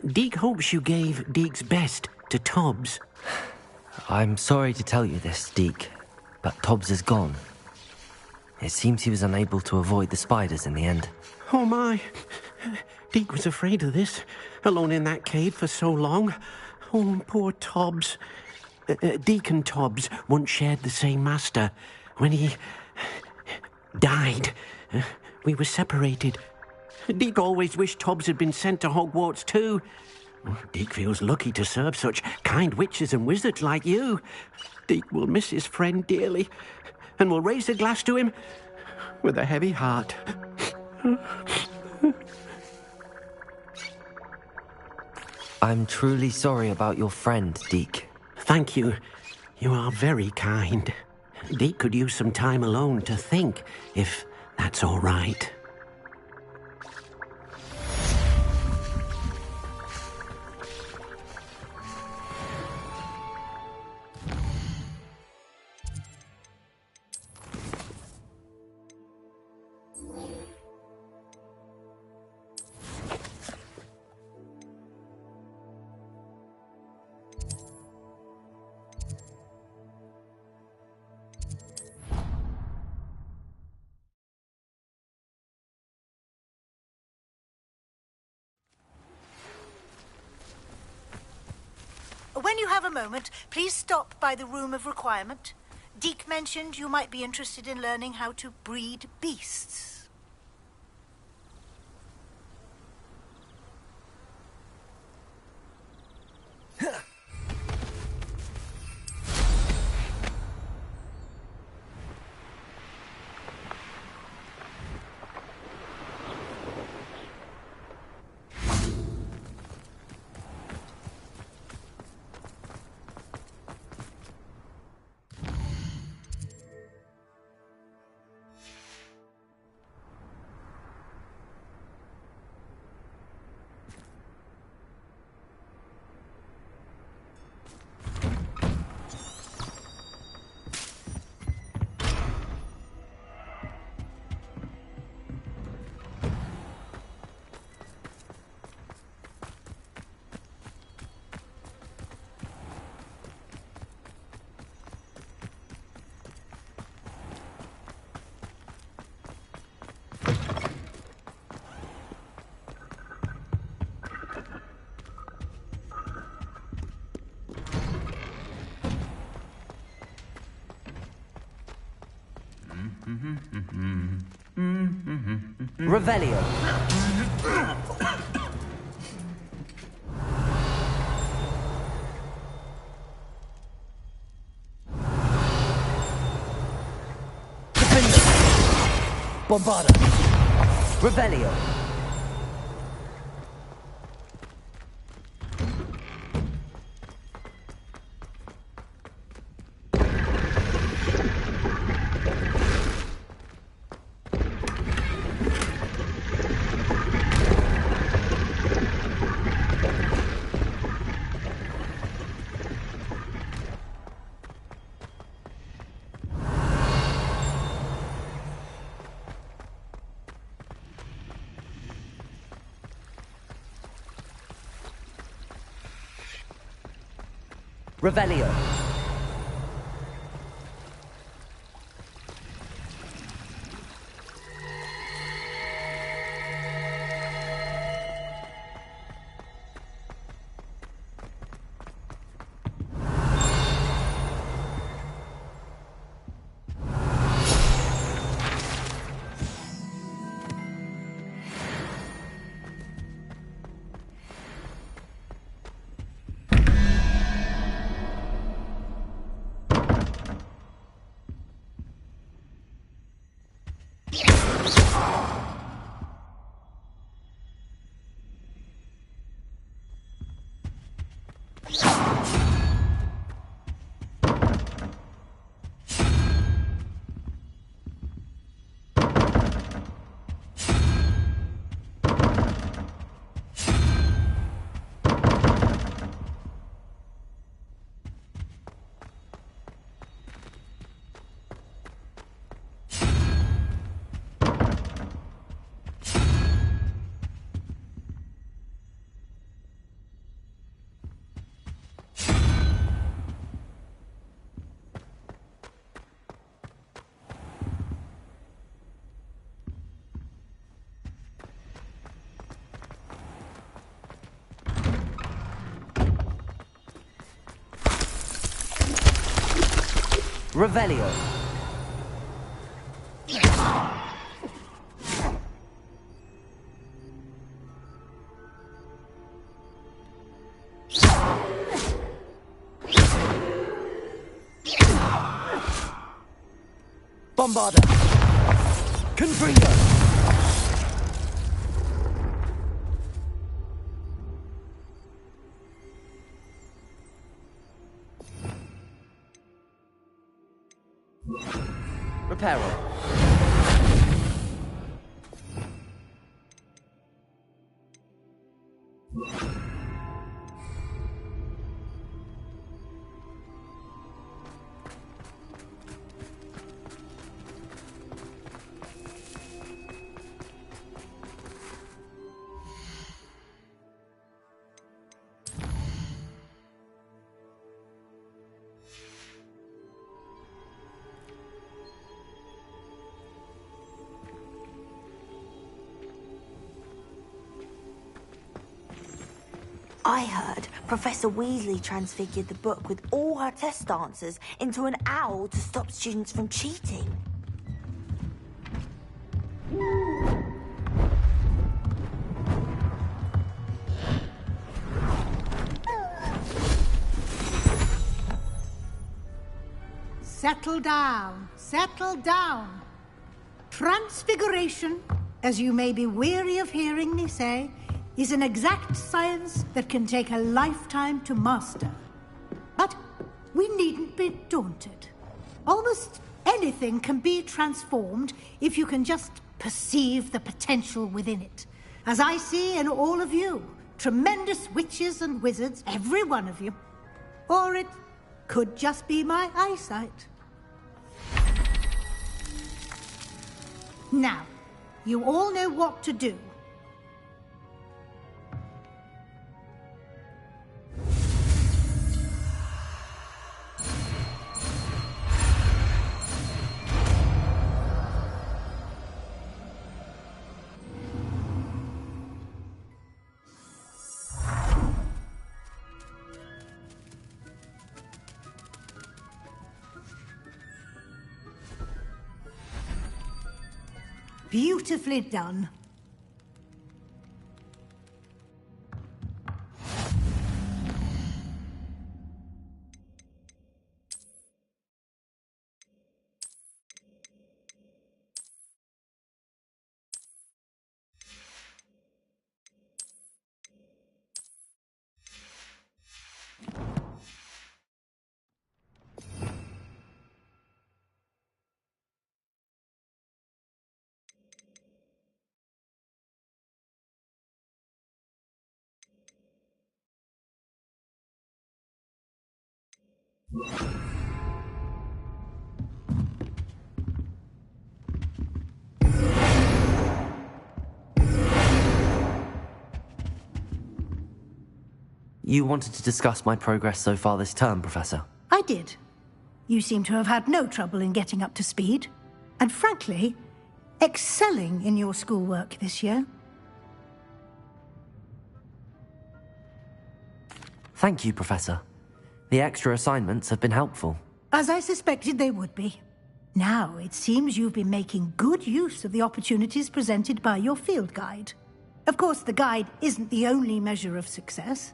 Deke hopes you gave Deke's best to Tobbs. I'm sorry to tell you this, Deke, but Tobbs is gone. It seems he was unable to avoid the spiders in the end. Oh my. Deke was afraid of this, alone in that cave for so long. Oh, poor Tobbs. Deke and Tobbs once shared the same master. When he died, we were separated. Deke always wished Tobbs had been sent to Hogwarts too. Deke feels lucky to serve such kind witches and wizards like you. Deke will miss his friend dearly, and will raise a glass to him with a heavy heart. I'm truly sorry about your friend, Deke. Thank you. You are very kind. Deke could use some time alone to think, if that's all right. When you have a moment, please stop by the Room of Requirement. Deke mentioned you might be interested in learning how to breed beasts. Revelio. Bombarda. Revelio. Revelio. Revelio. Bombarda. Confringo. Reparo. I heard Professor Weasley transfigured the book with all her test answers into an owl to stop students from cheating. Settle down. Settle down. Transfiguration, as you may be weary of hearing me say, is an exact science that can take a lifetime to master. But we needn't be daunted. Almost anything can be transformed if you can just perceive the potential within it. As I see in all of you, tremendous witches and wizards, every one of you. Or it could just be my eyesight. Now, you all know what to do. Beautifully done. You wanted to discuss my progress so far this term, Professor? I did. You seem to have had no trouble in getting up to speed. And frankly, excelling in your schoolwork this year. Thank you, Professor. The extra assignments have been helpful. As I suspected they would be. Now, it seems you've been making good use of the opportunities presented by your field guide. Of course, the guide isn't the only measure of success.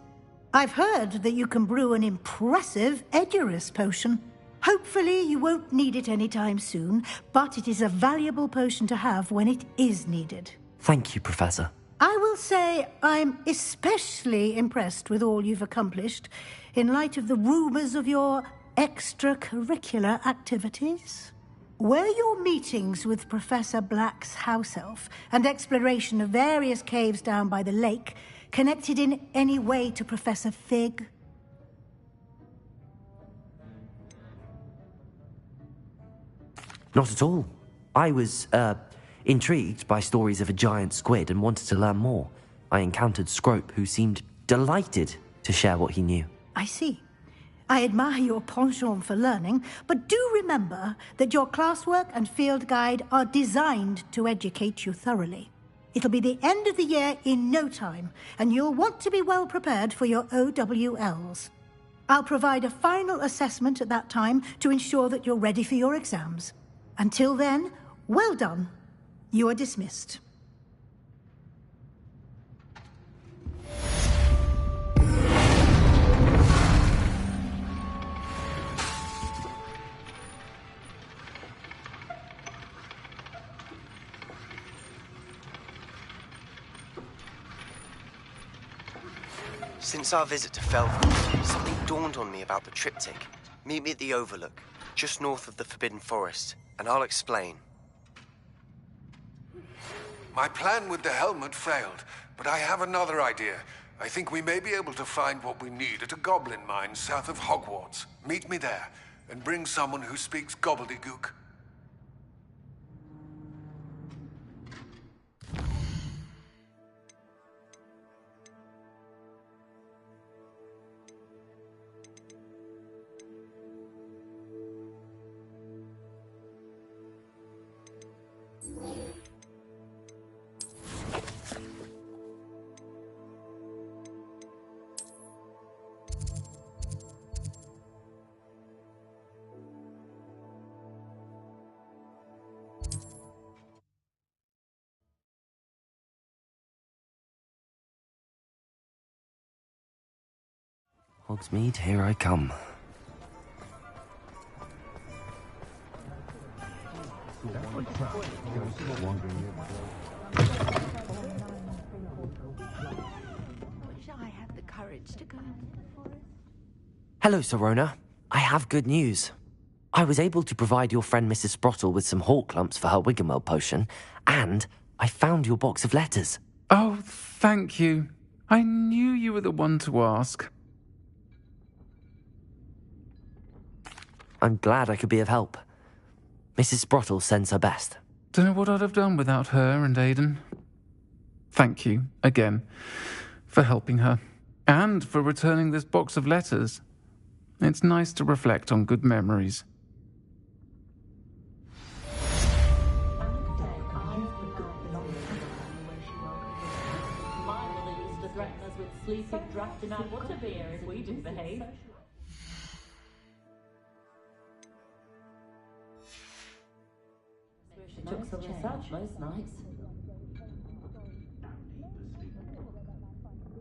I've heard that you can brew an impressive Edurus potion. Hopefully, you won't need it anytime soon, but it is a valuable potion to have when it is needed. Thank you, Professor. I will say I'm especially impressed with all you've accomplished in light of the rumors of your extracurricular activities. Were your meetings with Professor Black's house elf and exploration of various caves down by the lake connected in any way to Professor Fig? Not at all. I was, intrigued by stories of a giant squid and wanted to learn more. I encountered Scrope, who seemed delighted to share what he knew. I see. I admire your penchant for learning, but do remember that your classwork and field guide are designed to educate you thoroughly. It'll be the end of the year in no time, and you'll want to be well prepared for your OWLs. I'll provide a final assessment at that time to ensure that you're ready for your exams. Until then, well done. You are dismissed. Since our visit to Felville, something dawned on me about the triptych. Meet me at the Overlook, just north of the Forbidden Forest, and I'll explain. My plan with the helmet failed, but I have another idea. I think we may be able to find what we need at a goblin mine south of Hogwarts. Meet me there, and bring someone who speaks gobbledygook. Hogsmeade, here I come. Hello, Serona. I have good news. I was able to provide your friend Mrs. Sprottle with some hawk lumps for her Wiggenweld potion, and I found your box of letters. Oh, thank you. I knew you were the one to ask. I'm glad I could be of help. Mrs. Sprottle sends her best. Don't know what I'd have done without her and Aidan. Thank you, again, for helping her, and for returning this box of letters. It's nice to reflect on good memories. Sleeping draft in our butterbeer if we didn't behave. She took some herself most nights.